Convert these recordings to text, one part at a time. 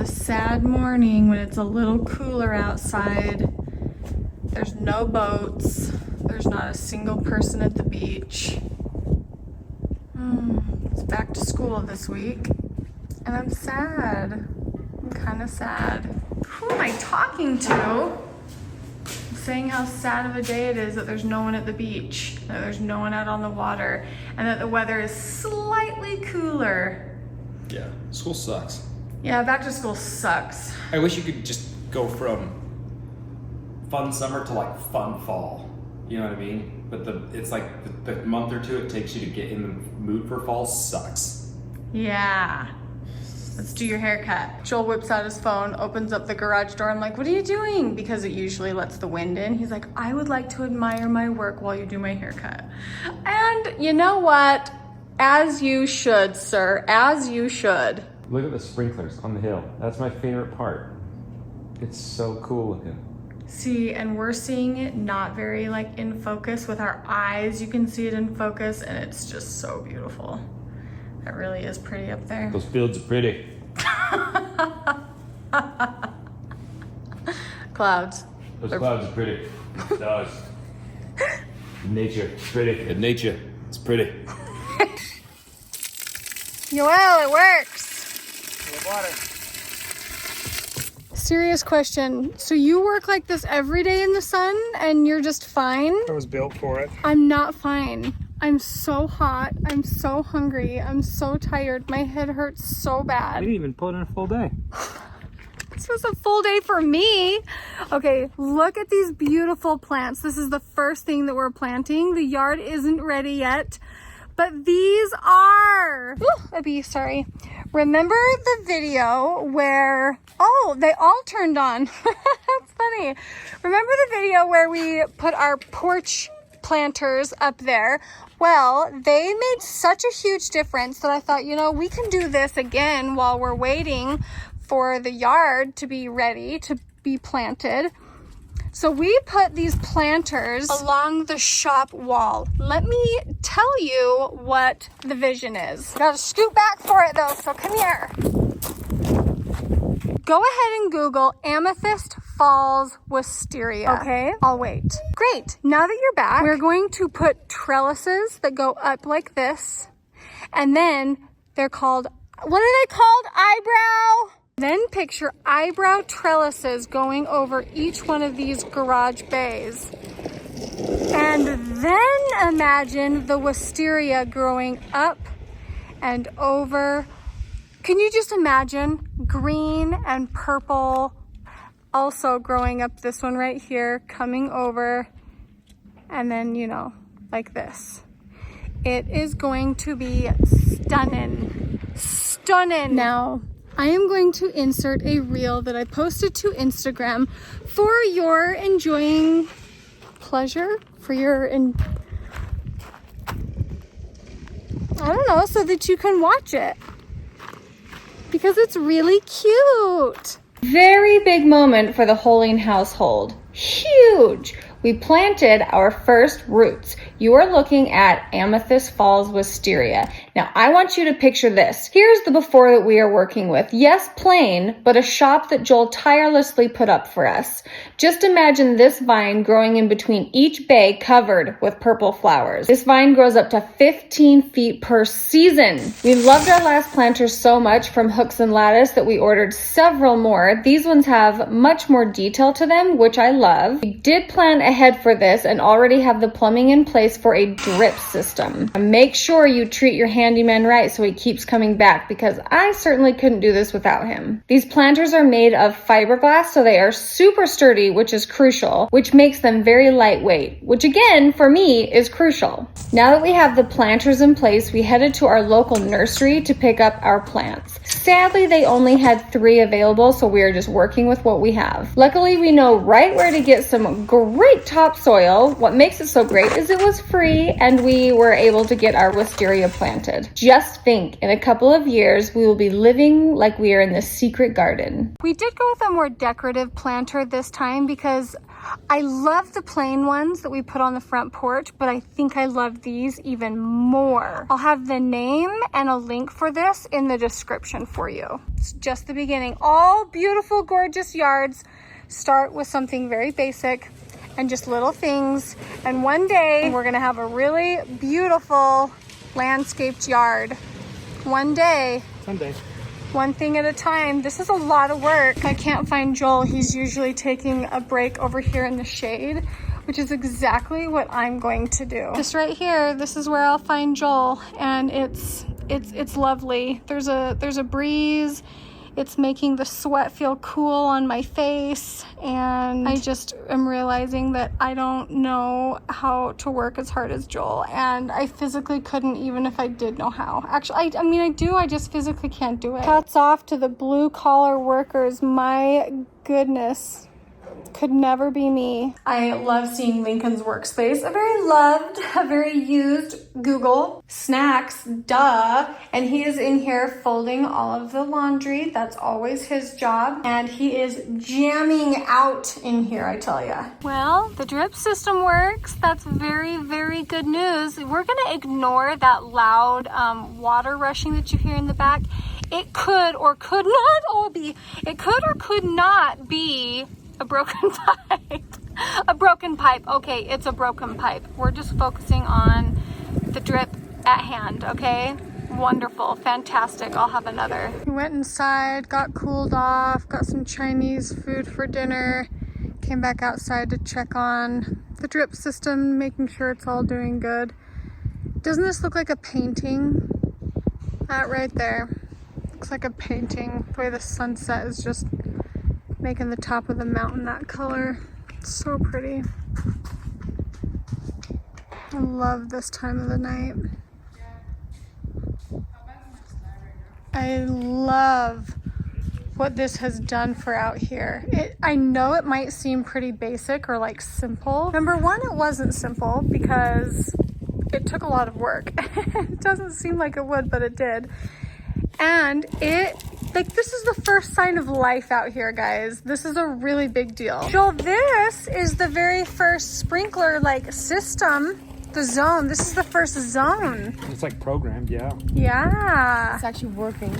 a sad morning when it's a little cooler outside. There's no boats. There's not a single person at the beach. It's back to school this week, and I'm sad. I'm kind of sad. Who am I talking to? I'm saying how sad of a day it is that there's no one at the beach, that there's no one out on the water, and that the weather is slightly cooler. Yeah, school sucks. Yeah, back to school sucks. I wish you could just go from fun summer to like fun fall. You know what I mean? But it's like the month or two it takes you to get in the mood for fall sucks. Yeah. Let's do your haircut. Joel whips out his phone, opens up the garage door. I'm like, what are you doing? Because it usually lets the wind in. He's like, I would like to admire my work while you do my haircut. And you know what? As you should, sir. As you should. Look at the sprinklers on the hill. That's my favorite part. It's so cool looking. See, and we're seeing it not very like in focus with our eyes. You can see it in focus and it's just so beautiful. It really is pretty up there. Those fields are pretty. Clouds. Those clouds are pretty. Stars. Nature, it's pretty. And nature, it's pretty. Yoel, it works. Water. Serious question. So you work like this every day in the sun and you're just fine? I was built for it. I'm not fine. I'm so hot. I'm so hungry. I'm so tired. My head hurts so bad. We didn't even put in a full day. This was a full day for me. Okay, look at these beautiful plants. This is the first thing that we're planting. The yard isn't ready yet, but these are. Ooh, a bee, sorry. Remember the video where, oh, they all turned on. That's funny. Remember the video where we put our porch planters up there? Well, they made such a huge difference that I thought, you know, we can do this again while we're waiting for the yard to be ready to be planted. So we put these planters along the shop wall. Let me tell you what the vision is. Gotta scoot back for it though, so come here. Go ahead and Google Amethyst Falls Wisteria. Okay, I'll wait. Great, now that you're back, we're going to put trellises that go up like this. And then they're called, what are they called? Eyebrow? Then picture eyebrow trellises going over each one of these garage bays. And then imagine the wisteria growing up and over. Can you just imagine green and purple also growing up this one right here, coming over, and then, you know, like this. It is going to be stunning. Stunning. Now, I am going to insert a reel that I posted to Instagram for your enjoying pleasure, for your, I don't know, so that you can watch it. Because it's really cute. Very big moment for the Hoellein household. Huge. We planted our first roots. You are looking at Amethyst Falls Wisteria. Now, I want you to picture this. Here's the before that we are working with. Yes, plain, but a shop that Joel tirelessly put up for us. Just imagine this vine growing in between each bay covered with purple flowers. This vine grows up to 15 feet per season. We loved our last planters so much from Hooks and Lattice that we ordered several more. These ones have much more detail to them, which I love. We did plan ahead for this and already have the plumbing in place for a drip system. Make sure you treat your handyman right so he keeps coming back, because I certainly couldn't do this without him. These planters are made of fiberglass, so they are super sturdy, which is crucial, which makes them very lightweight, which again, for me, is crucial. Now that we have the planters in place, we headed to our local nursery to pick up our plants. Sadly, they only had 3 available, so we are just working with what we have. Luckily, we know right where to get some great topsoil. What makes it so great is it was free and we were able to get our wisteria planted. Just think, in a couple of years, we will be living like we are in the secret garden. We did go with a more decorative planter this time because I love the plain ones that we put on the front porch, but I think I love these even more. I'll have the name and a link for this in the description for you. It's just the beginning. All beautiful, gorgeous yards start with something very basic and just little things. And one day we're gonna have a really beautiful landscaped yard. One day. Someday. One thing at a time. This is a lot of work. I can't find Joel. He's usually taking a break over here in the shade, which is exactly what I'm going to do. Just right here, this is where I'll find Joel, and it's lovely. There's a breeze. It's making the sweat feel cool on my face, and I just am realizing that I don't know how to work as hard as Joel, and I physically couldn't even if I did know how. Actually, I mean I do, I just physically can't do it. Hats off to the blue collar workers. My goodness. Could never be me. I love seeing Lincoln's workspace. A very loved, a very used Google. Snacks, duh. And he is in here folding all of the laundry. That's always his job. And he is jamming out in here, I tell ya. Well, the drip system works. That's very, very good news. We're gonna ignore that loud water rushing that you hear in the back. It could or could not it could or could not be a broken pipe. A broken pipe. Okay, it's a broken pipe. We're just focusing on the drip at hand, okay? Wonderful, fantastic. I'll have another. We went inside, got cooled off, got some Chinese food for dinner, came back outside to check on the drip system, making sure it's all doing good. Doesn't this look like a painting? That right there. Looks like a painting. The way the sunset is just making the top of the mountain that color. It's so pretty. I love this time of the night. I love what this has done for out here. I know it might seem pretty basic or like simple. Number one, it wasn't simple because it took a lot of work. It doesn't seem like it would, but it did. And this is the first sign of life out here, guys. This is a really big deal. Joel, this is the very first sprinkler system, the zone. This is the first zone. It's like programmed, yeah. Yeah. It's actually working.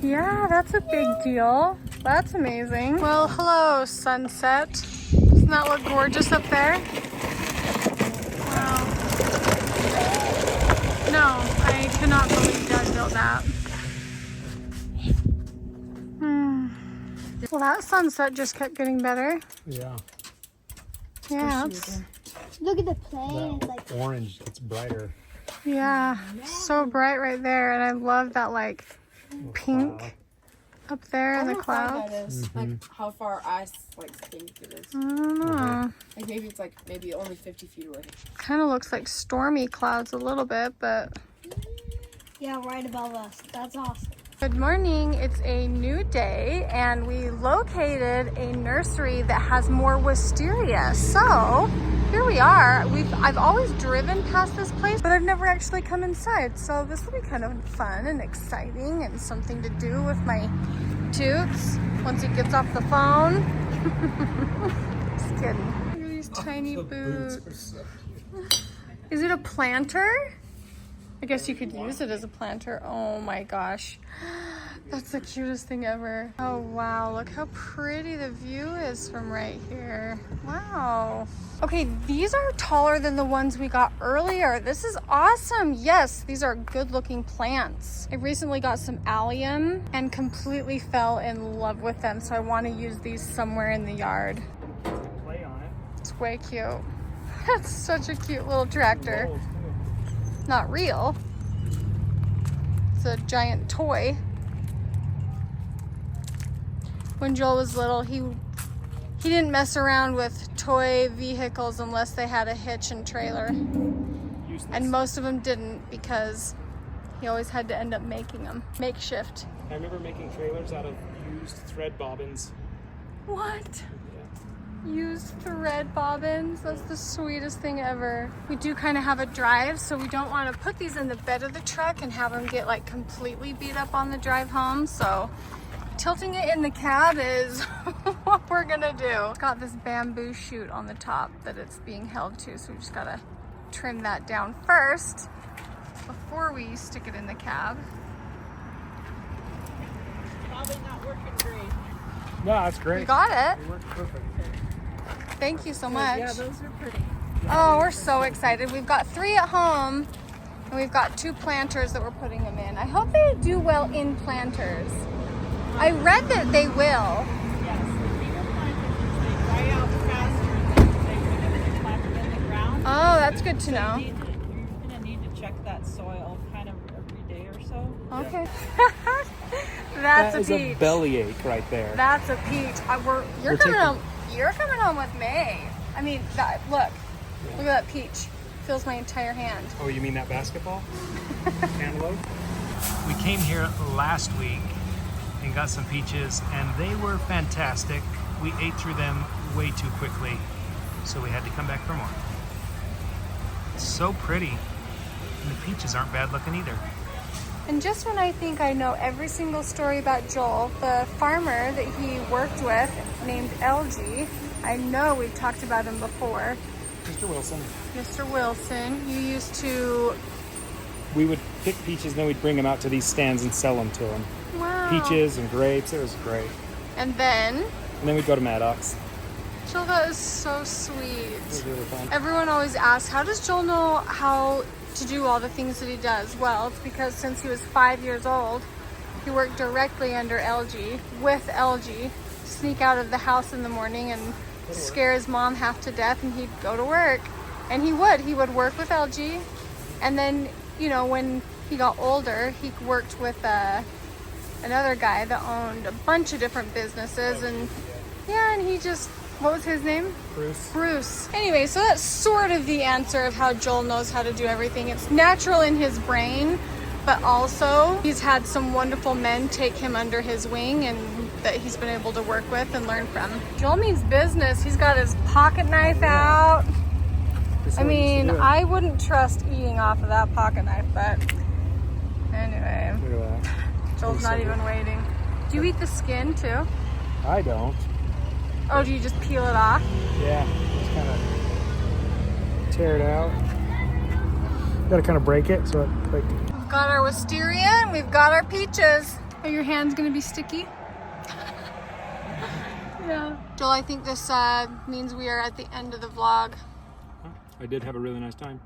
Yeah, that's a big deal. That's amazing. Well, hello, sunset. Doesn't that look gorgeous up there? Wow. No, I cannot believe Dad built that. Well, that sunset just kept getting better. Yeah. Yeah. Look at the plane. It's like Orange, it's brighter. Yeah. So bright right there. And I love that pink up there in the clouds. that is. Like how far I think it is. I don't know. Like maybe only 50 feet away. Kind of looks like stormy clouds a little bit, but. Yeah, right above us. That's awesome. Good morning. It's a new day and we located a nursery that has more wisteria. So here we are. I've always driven past this place, but I've never actually come inside. So this will be kind of fun and exciting and something to do with my Toots once he gets off the phone. Just kidding. Look at these tiny boots. Is it a planter? I guess you could use it as a planter. Oh my gosh. That's the cutest thing ever. Oh wow, look how pretty the view is from right here. Wow. Okay, these are taller than the ones we got earlier. This is awesome. Yes, these are good looking plants. I recently got some allium and completely fell in love with them. So I want to use these somewhere in the yard. Play on it. It's way cute. That's such a cute little tractor. Not real. It's a giant toy. When Joel was little, he didn't mess around with toy vehicles unless they had a hitch and trailer. Useless. And most of them didn't because he always had to end up making them. Makeshift. I remember making trailers out of used thread bobbins. What? Used thread bobbins. That's the sweetest thing ever. We do kind of have a drive, so we don't want to put these in the bed of the truck and have them get completely beat up on the drive home. So tilting it in the cab is what we're gonna do. It's got this bamboo shoot on the top that it's being held to, so we just gotta trim that down first before we stick it in the cab. No, that's great. You got it. It worked perfect. Thank you so much. Yeah, those are pretty. Oh, we're so excited. We've got 3 at home, and we've got 2 planters that we're putting them in. I hope they do well in planters. I read that they will. Yes, the bigger planters, they dry out faster than they plant them in the ground. Oh, that's good to know. You're gonna need to check that soil kind of every day or so. Okay. That's That a is peach. a bellyache right there. That's a peach. You're coming home. You're coming home with me. I mean, look at that peach. Fills my entire hand. Oh, you mean that basketball? Cantaloupe? We came here last week and got some peaches, and they were fantastic. We ate through them way too quickly, so we had to come back for more. It's so pretty, and the peaches aren't bad looking either. And just when I think I know every single story about Joel, the farmer that he worked with named LG, I know we've talked about him before. Mr. Wilson. Mr. Wilson, you used to... We would pick peaches, and then we'd bring them out to these stands and sell them to them. Wow. Peaches and grapes, it was great. And then... And then we'd go to Maddox. Joel, that is so It sweet. was really fun. Everyone always asks, how does Joel know how to do all the things that he does? Well, it's because since he was 5 years old, he worked directly under LG, with LG, sneak out of the house in the morning and scare his mom half to death, and he'd go to work. And he would work with LG. And then, you know, when he got older, he worked with another guy that owned a bunch of different businesses. And yeah, and he just, what was his name? Bruce. Anyway, so that's sort of the answer of how Joel knows how to do everything. It's natural in his brain, but also he's had some wonderful men take him under his wing and that he's been able to work with and learn from. Joel means business. He's got his pocket knife out. I mean, I wouldn't trust eating off of that pocket knife, but anyway, Look at that. Joel's not even waiting. Do you eat the skin too? I don't. Oh, do you just peel it off? Yeah, just kind of tear it out. Got to kind of break it so it like. We've got our wisteria and we've got our peaches. Are your hands gonna be sticky? Yeah. Joel, I think this means we are at the end of the vlog. I did have a really nice time.